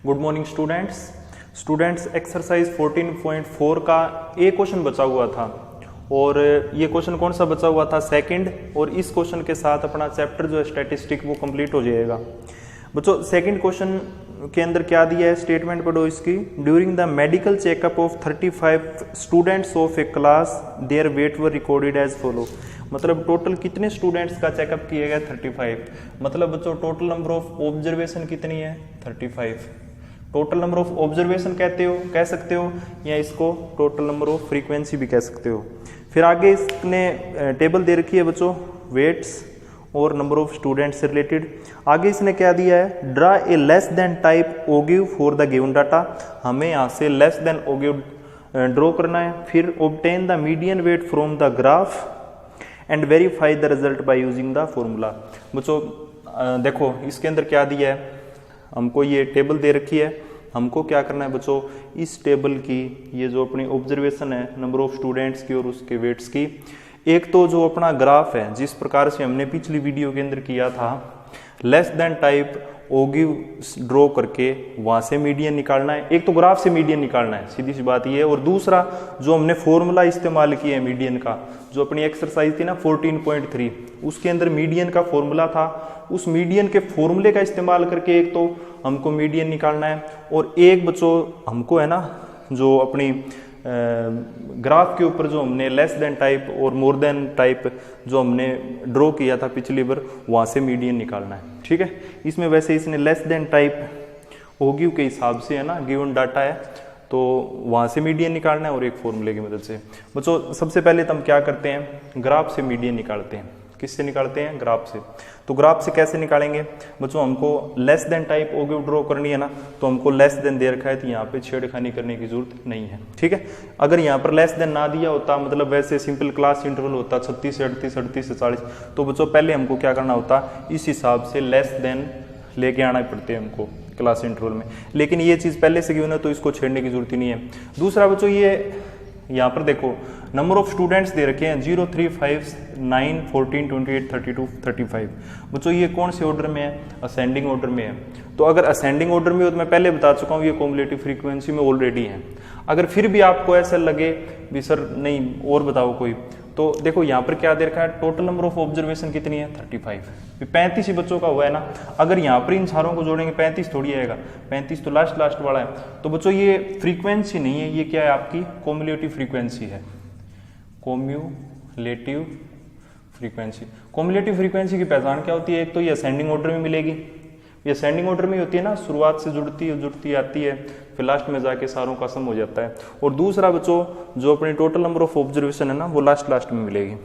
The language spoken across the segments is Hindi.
गुड मॉर्निंग स्टूडेंट्स एक्सरसाइज 14.4 का एक क्वेश्चन बचा हुआ था और ये क्वेश्चन कौन सा बचा हुआ था, सेकंड। और इस क्वेश्चन के साथ अपना चैप्टर जो है स्टैटिस्टिक वो कंप्लीट हो जाएगा। बच्चों सेकंड क्वेश्चन के अंदर क्या दिया है, स्टेटमेंट पढ़ो इसकी। During the medical checkup of 35 students of a class their weight were recorded as follow. मतलब टोटल कितने स्टूडेंट्स का चेकअप किया गया 35। मतलब बच्चों टोटल नंबर ऑफ ऑब्जर्वेशन कितनी है 35। टोटल नंबर ऑफ ऑब्जर्वेशन कह सकते हो या इसको टोटल नंबर ऑफ फ्रीक्वेंसी भी कह सकते हो। फिर आगे इसने टेबल दे रखी है बच्चों वेट्स और नंबर ऑफ स्टूडेंट्स से रिलेटेड। आगे इसने क्या दिया है, draw a less than type ogive for the given data. हमें यहाँ से लेस देन ओगिव ड्रॉ करना है। फिर obtain the median weight from the graph and verify the result by using the formula. बच्चों देखो इसके अंदर क्या दिया है, हमको ये टेबल दे रखी है। हमको क्या करना है बच्चों, इस टेबल की ये जो अपनी ऑब्जर्वेशन है नंबर ऑफ स्टूडेंट्स की और उसके वेट्स की, एक तो जो अपना ग्राफ है जिस प्रकार से हमने पिछली वीडियो के अंदर किया था, लेस देन टाइप ओगिव ड्रॉ करके वहां से मीडियन निकालना है। एक तो ग्राफ से मीडियन निकालना है, सीधी सी बात ये है। और दूसरा जो हमने फॉर्मूला इस्तेमाल किया है मीडियन का, जो अपनी एक्सरसाइज थी ना 14.3, उसके अंदर मीडियन का फॉर्मूला था। उस मीडियन के फॉर्मूले का इस्तेमाल करके एक तो हमको मीडियन निकालना है और एक बच्चों हमको है ना जो अपनी ग्राफ के ऊपर जो हमने लेस देन टाइप और मोर देन टाइप जो हमने ड्रॉ किया था पिछली बार, वहां से मीडियन निकालना है। ठीक है, इसमें वैसे इसने लेस देन टाइप ओगिव के हिसाब से है ना गिवन डाटा है, तो वहां से मीडियन निकालना है और एक फॉर्मूले की मदद से। बच्चों सबसे पहले तो हम क्या करते हैं, ग्राफ से मीडियन निकालते हैं। किससे निकालते हैं, ग्राफ से। तो ग्राफ से कैसे निकालेंगे बच्चों, हमको लेस देन टाइप ओगिव ड्रॉ करनी है ना, तो हमको लेस देन दे रखा है तो यहाँ पे छेड़खानी करने की जरूरत नहीं है। ठीक है, अगर यहाँ पर लेस देन ना दिया होता, मतलब वैसे सिंपल क्लास इंटरवल होता 36 से 38, 38 से 40, तो बच्चों पहले हमको क्या करना होता, इस हिसाब से लेस देन लेके आना पड़ते हैं हमको क्लास इंटरवल में। लेकिन ये चीज़ पहले से गिवन है तो इसको छेड़ने की जरूरत ही नहीं है। दूसरा बच्चों ये यहाँ पर देखो नंबर ऑफ स्टूडेंट्स दे रखे हैं 0, 3, 5, 9, 14, 28, 32, 35। बच्चों ये कौन से ऑर्डर में है, असेंडिंग ऑर्डर में है। तो अगर असेंडिंग ऑर्डर में हो तो मैं पहले बता चुका हूँ ये कॉम्युलेटिव फ्रीक्वेंसी में ऑलरेडी है। अगर फिर भी आपको ऐसा लगे भी सर नहीं और बताओ कोई, तो देखो यहाँ पर क्या दे रखा है, टोटल नंबर ऑफ ऑब्जर्वेशन कितनी है 35। 35 ही बच्चों का हुआ है ना। अगर यहाँ पर इन सारों को जोड़ेंगे 35 थोड़ी आएगा, 35 तो लास्ट वाला है। तो बच्चों ये फ्रीक्वेंसी नहीं है, ये क्या है आपकी कॉम्युलेटिव फ्रीक्वेंसी है। कॉम्युलेटिव फ्रीक्वेंसी, कॉम्युलेटिव फ्रीक्वेंसी की पहचान क्या होती है, एक तो ये असेंडिंग ऑर्डर में मिलेगी, ये असेंडिंग ऑर्डर में होती है ना, शुरुआत से जुड़ती आती है, फिर लास्ट में जाके सारों का सम हो जाता है। और दूसरा बच्चों जो अपनी टोटल नंबर ऑफ ऑब्जर्वेशन है ना, वो लास्ट में मिलेगी।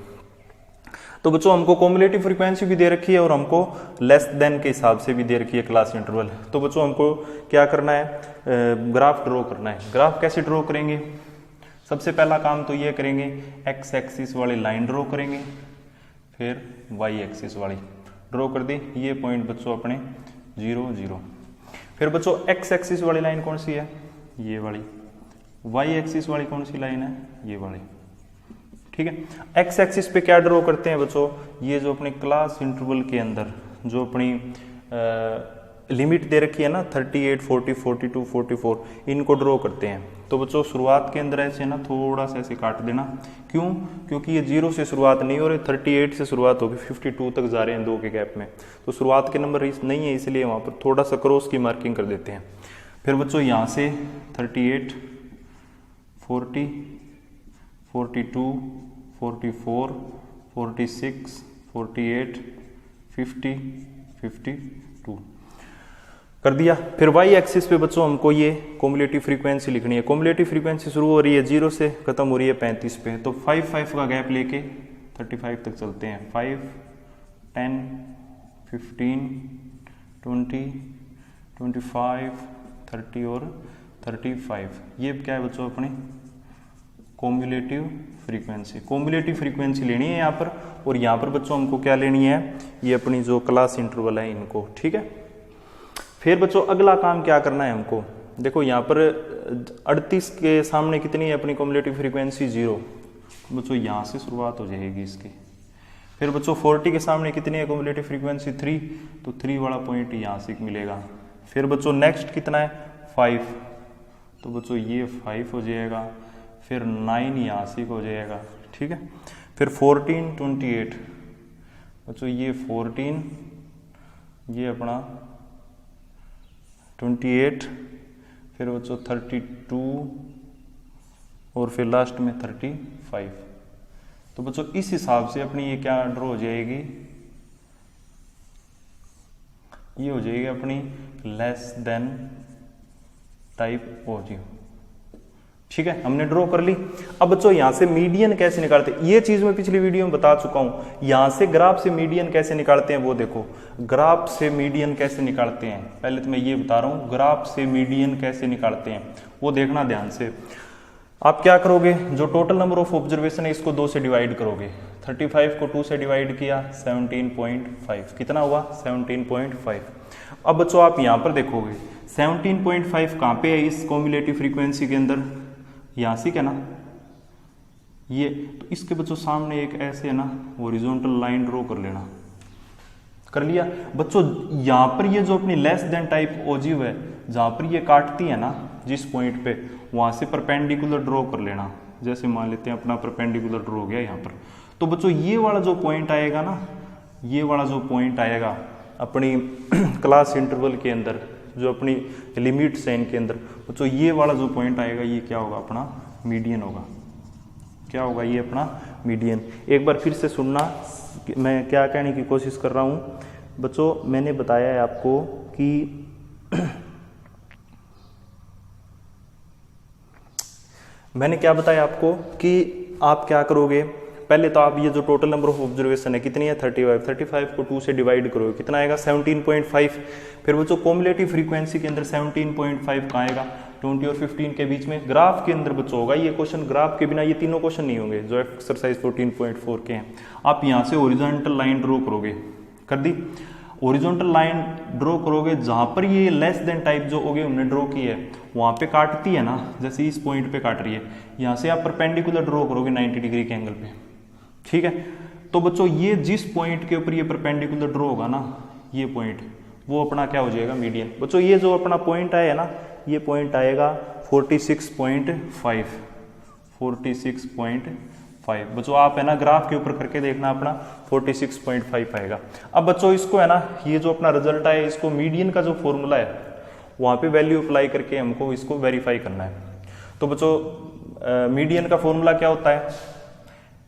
तो बच्चों हमको कॉम्युलेटिव फ्रीक्वेंसी भी दे रखी है और हमको लेस देन के हिसाब से भी दे रखी है क्लास इंटरवल। तो बच्चों हमको क्या करना है, ग्राफ ड्रॉ करना है। ग्राफ कैसे ड्रॉ करेंगे, सबसे पहला काम तो ये करेंगे, एक्स एक्सिस वाली लाइन ड्रॉ करेंगे, फिर वाई एक्सिस वाली ड्रॉ कर दी। ये पॉइंट बच्चों अपने 0, 0। फिर बच्चों एक्स एक्सिस वाली लाइन कौन सी है, ये वाली। वाई एक्सिस वाली कौन सी लाइन है, ये वाली। ठीक है, एक्स एक्सिस पे क्या ड्रॉ करते हैं बच्चों, ये जो अपने क्लास इंटरवल के अंदर जो अपनी लिमिट दे रखी है ना 38, 40, 42, 44, इनको ड्रॉ करते हैं। तो बच्चों शुरुआत के अंदर ऐसे ना थोड़ा सा ऐसे काट देना। क्यों, क्योंकि ये 0 से शुरुआत नहीं हो रही, 38 से शुरुआत होगी, 52 तक जा रहे हैं 2 के गैप में, तो शुरुआत के नंबर नहीं है, इसलिए वहाँ पर थोड़ा सा क्रॉस की मार्किंग कर देते हैं। फिर बच्चों यहाँ से 38, 40, 42, 44, 46, 48, 50, 52 कर दिया। फिर वाई एक्सिस पे बच्चों हमको ये कॉम्युलेटिव फ्रीक्वेंसी लिखनी है। कॉम्युलेटिव फ्रीक्वेंसी शुरू हो रही है 0 से, खत्म हो रही है 35 पे, तो 5 का गैप लेके 35 तक चलते हैं। 5, 10, 15, 20, 25, 30 और 35। ये क्या है बच्चों अपनी कॉम्युलेटिव फ्रीक्वेंसी। कॉम्युलेटिव फ्रीक्वेंसी लेनी है यहाँ पर, और यहाँ पर बच्चों हमको क्या लेनी है, ये अपनी जो क्लास इंटरवल है इनको। ठीक है, फिर बच्चों अगला काम क्या करना है हमको, देखो यहाँ पर 38 के सामने कितनी है अपनी कॉम्युलेटिव फ्रीक्वेंसी 0। बच्चों यहाँ से शुरुआत हो जाएगी इसकी। फिर बच्चों 40 के सामने कितनी है कॉम्युलेटिव फ्रीक्वेंसी 3, तो 3 वाला पॉइंट यहाँ से मिलेगा। फिर बच्चों नेक्स्ट कितना है 5, तो बच्चों ये 5 हो जाएगा, फिर 9 यहाँ से हो जाएगा, ठीक है। फिर 14 28, बच्चों ये 14, ये अपना 28, फिर बच्चों 32 और फिर लास्ट में 35। तो बच्चों इस हिसाब से अपनी ये क्या ड्रॉ हो जाएगी, ये हो जाएगी अपनी लेस देन टाइप ओजिव, ठीक है। हमने ड्रॉ कर ली। अब बच्चों यहां से मीडियन कैसे निकालते हैं, ये चीज मैं पिछली वीडियो में बता चुका हूं। यहां से ग्राफ से मीडियन कैसे निकालते हैं वो देखो, ग्राफ से मीडियन कैसे निकालते हैं, पहले तो मैं ये बता रहा हूं ग्राफ से मीडियन कैसे निकालते हैं वो देखना ध्यान से। आप क्या करोगे, जो टोटल नंबर ऑफ ऑब्जर्वेशन है इसको 2 से डिवाइड करोगे। 35 को 2 से डिवाइड किया 17.5, कितना हुआ 17.5। अब बच्चों आप यहां पर देखोगे 17.5 कहां पे है इस कॉम्युलेटिव फ्रीक्वेंसी के अंदर, यहां से क्या ना ये, तो इसके बच्चों सामने एक ऐसे है ना हॉरिजॉन्टल लाइन ड्रॉ कर लेना। कर लिया बच्चों, यहां पर ये जो अपनी लेस देन टाइप ओजिव है, जहां पर ये काटती है ना जिस पॉइंट पे, वहां से परपेंडिकुलर ड्रॉ कर लेना। जैसे मान लेते हैं अपना परपेंडिकुलर ड्रॉ हो गया यहाँ पर, तो बच्चों ये वाला जो पॉइंट आएगा ना, ये वाला जो पॉइंट आएगा अपनी क्लास इंटरवल के अंदर, जो अपनी लिमिट्स है इनके अंदर, बच्चों ये वाला जो पॉइंट आएगा ये क्या होगा, अपना मीडियन होगा। क्या होगा, ये अपना मीडियन। एक बार फिर से सुनना मैं क्या कहने की कोशिश कर रहा हूँ बच्चों। मैंने बताया है आपको कि मैंने क्या बताया आपको कि आप क्या करोगे, पहले तो आप ये जो टोटल नंबर ऑफ ऑब्जर्वेशन है कितनी है 35 को 2 से डिवाइड करोगे, कितना आएगा 17.5। फिर वो जो कॉम्युलेटिव फ्रीक्वेंसी के अंदर 17.5 कहाँ आएगा, 20 और 15 के बीच में। ग्राफ के अंदर बच्चों होगा ये क्वेश्चन, ग्राफ के बिना ये तीनों क्वेश्चन नहीं होंगे जो एक्सरसाइज 14.4 के हैं। आप यहाँ से ओरिजेंटल लाइन ड्रॉ करोगे, कर दी ओरिजेंटल लाइन ड्रॉ करोगे, जहां पर ये लेस देन टाइप जो होगी हमने ड्रॉ की है वहां पे काटती है ना, जैसे इस पॉइंट पे काट रही है, यहां से आप परपेंडिकुलर ड्रॉ करोगे 90 डिग्री के एंगल पे, ठीक है। तो बच्चों ये जिस पॉइंट के ऊपर ये परपेंडिकुलर ड्रॉ होगा ना, ये पॉइंट, वो अपना क्या हो जाएगा मीडियन। बच्चों ये जो अपना पॉइंट आया ना, ये पॉइंट आएगा 46.5, 46.5। बच्चों आप है ना ग्राफ के ऊपर करके देखना, अपना 46.5 आएगा। अब बच्चों इसको है ना, ये जो अपना रिजल्ट है इसको मीडियन का जो फॉर्मूला है वहां पे वैल्यू अप्लाई करके हमको इसको वेरीफाई करना है। तो बच्चों मीडियन का फॉर्मूला क्या होता है,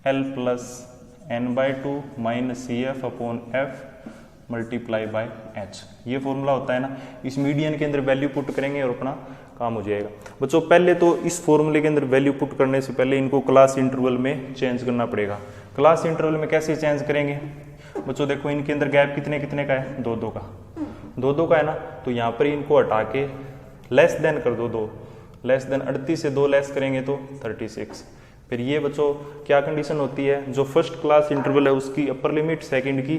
L + n/2 - CF/F × H, ये फॉर्मूला होता है ना। इस मीडियन के अंदर वैल्यू पुट करेंगे और अपना काम हो जाएगा। बच्चों पहले तो इस फॉर्मूले के अंदर वैल्यू पुट करने से पहले इनको क्लास इंटरवल में चेंज करना पड़ेगा। क्लास इंटरवल में कैसे चेंज करेंगे बच्चों, देखो इनके अंदर गैप कितने कितने का है, 2 का, 2 का है ना। तो यहाँ पर इनको हटा के लेस देन कर दो 2, लेस देन 38 से 2 लेस करेंगे तो 36। फिर ये बच्चों क्या कंडीशन होती है, जो फर्स्ट क्लास इंटरवल है उसकी अपर लिमिट, सेकंड की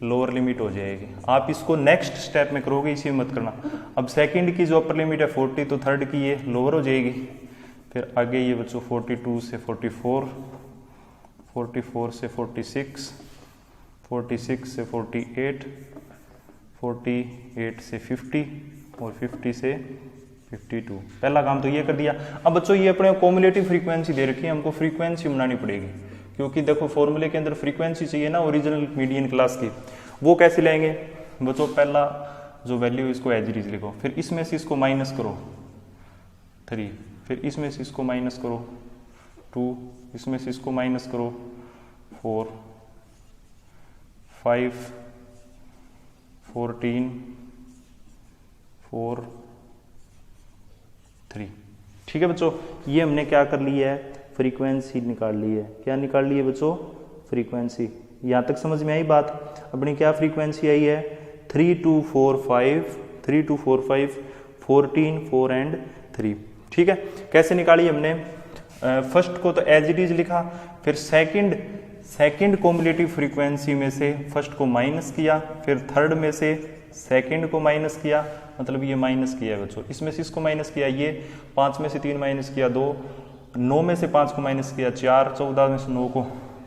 लोअर लिमिट हो जाएगी। आप इसको नेक्स्ट स्टेप में करोगे, इसी में मत करना। अब सेकंड की जो अपर लिमिट है 40, तो थर्ड की ये लोअर हो जाएगी। फिर आगे ये बच्चों 42 से 44, 44 से 46, 46 से 48, 48 से 50 और 50 से 52। पहला काम तो ये कर दिया। अब बच्चों ये अपने कॉम्युलेटिव फ्रीक्वेंसी दे रखी है, हमको फ्रीक्वेंसी बनानी पड़ेगी, क्योंकि देखो फॉर्मूले के अंदर फ्रीक्वेंसी चाहिए ना ओरिजिनल मीडियन क्लास की। वो कैसे लेंगे बच्चों, पहला जो वैल्यू इसको एज इट इज लिखो, फिर इसमें से इसको माइनस करो 3, फिर इसमें से इसको माइनस करो 2, इसमें से इसको माइनस करो 4, 5, 14, 4, 3। ठीक है बच्चों, ये हमने क्या कर लिया है, फ्रीक्वेंसी निकाल ली है। क्या निकाल ली है बच्चों, फ्रीक्वेंसी। यहां तक समझ में आई बात। अपनी क्या फ्रीक्वेंसी आई है, 3, 2, 4, 5, 3, 2, 4, 5, 14, 4 एंड 3। ठीक है, कैसे निकाली हमने, फर्स्ट को तो एज इट इज लिखा, फिर सेकंड कॉम्युलेटिव फ्रीक्वेंसी में से फर्स्ट को माइनस किया, फिर थर्ड में से सेकंड को माइनस किया, मतलब ये माइनस किया है बच्चों, इसमें से इसको माइनस किया, ये 5 में से 3 माइनस किया 2, 9 में से 5 को माइनस किया 4, 14 में से 9 को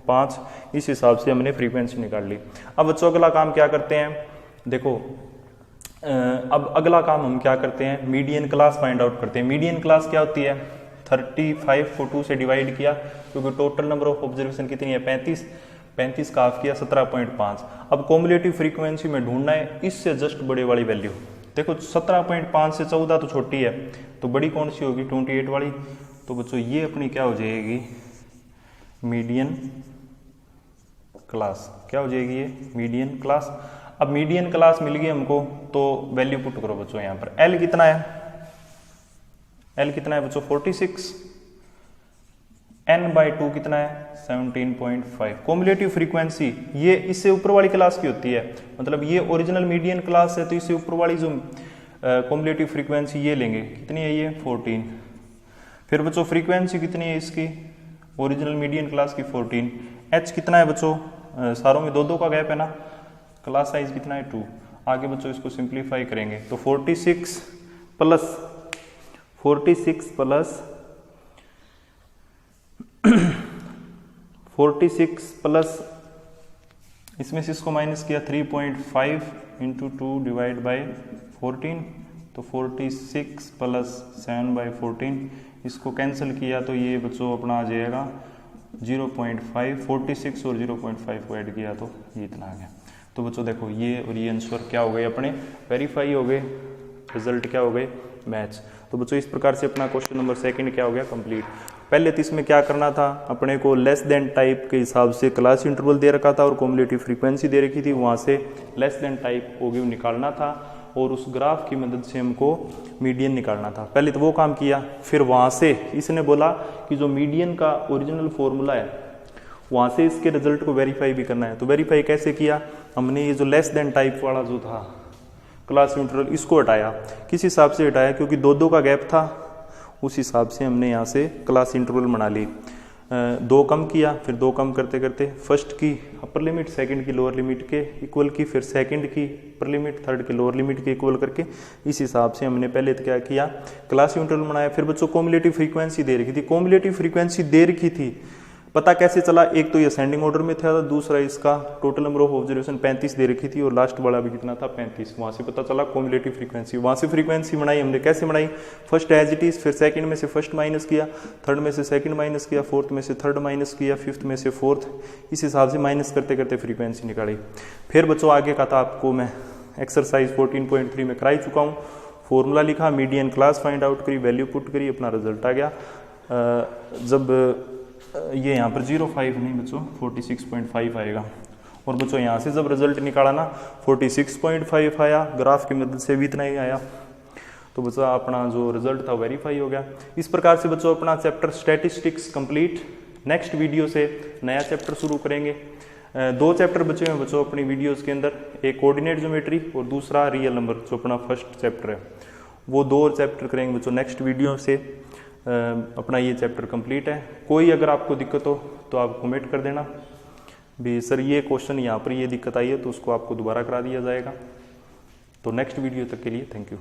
5। इस हिसाब से हमने फ्रीक्वेंसी निकाल ली। अब बच्चों अगला काम क्या करते हैं, देखो अब अगला काम हम क्या करते हैं, मीडियन क्लास फाइंड आउट करते हैं। मीडियन क्लास क्या होती है, 35 को 2 से डिवाइड किया, क्योंकि टोटल नंबर ऑफ ऑब्जर्वेशन कितनी है 35, 35 का हाफ किया 17.5। अब कॉम्युलेटिव फ्रीक्वेंसी में ढूंढना है इससे जस्ट बड़े वाली वैल्यू। देखो 17.5 से 14 तो छोटी है, तो बड़ी कौन सी होगी 28 वाली। तो बच्चों ये अपनी क्या हो जाएगी, मीडियन क्लास। क्या हो जाएगी ये, मीडियन क्लास। अब मीडियन क्लास मिल गई हमको, तो वैल्यू पुट करो बच्चों यहाँ पर। एल कितना है, एल कितना है बच्चों 46, n/2 कितना है 17.5। कॉम्युलेटिव फ्रीक्वेंसी ये इससे ऊपर वाली क्लास की होती है, मतलब ये ओरिजिनल मीडियन क्लास है, तो इससे ऊपर वाली जो कॉम्युलेटिव फ्रीक्वेंसी ये लेंगे, कितनी है ये 14। फिर बच्चों फ्रीक्वेंसी कितनी है इसकी, ओरिजिनल मीडियन क्लास की 14। एच कितना है बच्चों, सारों में 2-2 का गैप है ना, क्लास साइज कितना है 2। आगे बच्चों इसको सिंप्लीफाई करेंगे तो 46 प्लस 46 प्लस इसमें से इसको माइनस किया 3.5 इंटू 2 डिवाइड बाई 14, तो 46 प्लस 7/14। इसको कैंसिल किया तो ये बच्चों अपना आ जाएगा 0.5। 46 और 0.5 को ऐड किया तो ये इतना आ गया। तो बच्चों देखो ये और ये आंसर क्या हो गए अपने, वेरीफाई हो गए, रिजल्ट क्या हो गए मैच। तो बच्चों इस प्रकार से अपना क्वेश्चन नंबर 2 क्या हो गया कंप्लीट। पहले तो इसमें क्या करना था, अपने को लेस देन टाइप के हिसाब से क्लास इंटरवल दे रखा था और कॉम्युलेटिव फ्रीक्वेंसी दे रखी थी, वहाँ से लेस देन टाइप ओगिव निकालना था और उस ग्राफ की मदद से हमको मीडियन निकालना था। पहले तो वो काम किया, फिर वहाँ से इसने बोला कि जो मीडियन का ओरिजिनल फॉर्मूला है वहाँ से इसके रिजल्ट को वेरीफाई भी करना है। तो वेरीफाई कैसे किया, हमने ये जो लेस देन टाइप वाला जो था क्लास इंटरवल इसको हटाया। किस हिसाब से हटाया, क्योंकि 2-2 का गैप था, उस हिसाब से हमने यहाँ से क्लास इंटरवल बना ली। 2 कम किया, फिर 2 कम करते करते फर्स्ट की अपर लिमिट सेकंड की लोअर लिमिट के इक्वल की, फिर सेकंड की अपर लिमिट थर्ड की लोअर लिमिट के इक्वल करके इस हिसाब से हमने पहले तो क्या किया क्लास इंटरवल बनाया। फिर बच्चों कॉम्युलेटिव फ्रीक्वेंसी दे रखी थी, कॉम्युलेटिव फ्रीक्वेंसी दे रखी थी, पता कैसे चला, एक तो ये असेंडिंग ऑर्डर में था, दूसरा इसका टोटल नंबर ऑफ ऑब्जर्वेशन 35 दे रखी थी और लास्ट वाला भी कितना था 35। वहाँ से पता चला कॉम्युलेटिव फ्रीक्वेंसी। वहाँ से फ्रीक्वेंसी बनाई हमने, कैसे बनाई, फर्स्ट एज इट इज, फिर सेकंड में से फर्स्ट माइनस किया, थर्ड में से सेकंड माइनस किया, फोर्थ में से थर्ड माइनस किया, फिफ्थ में से फोर्थ, इस हिसाब से माइनस करते करते फ्रीक्वेंसी निकाली। फिर बच्चों आगे का था आपको मैं एक्सरसाइज 14.3 में कराई चुका हूँ। फॉर्मूला लिखा, मीडियन क्लास फाइंड आउट करी, वैल्यू पुट करी, अपना रिजल्ट आ गया। जब ये यहाँ पर 0.5 नहीं बच्चों 46.5 आएगा, और बच्चों यहाँ से जब रिजल्ट निकाला ना 46.5 आया, ग्राफ की मदद से भी इतना ही आया। तो बच्चों अपना जो रिजल्ट था वेरीफाई हो गया। इस प्रकार से बच्चों अपना chapter statistics complete. Next video से नया चैप्टर शुरू करेंगे। 2 चैप्टर बचे हुए बच्चों अपनी वीडियोज़ के अंदर, एक कोऑर्डिनेट ज्योमेट्री और दूसरा रियल नंबर, जो अपना फर्स्ट चैप्टर है। वो 2 और चैप्टर करेंगे बच्चों नेक्स्ट वीडियो से। अपना ये चैप्टर कंप्लीट है। कोई अगर आपको दिक्कत हो तो आप कमेंट कर देना भी सर ये क्वेश्चन यहाँ पर ये दिक्कत आई है, तो उसको आपको दोबारा करा दिया जाएगा। तो नेक्स्ट वीडियो तक के लिए थैंक यू।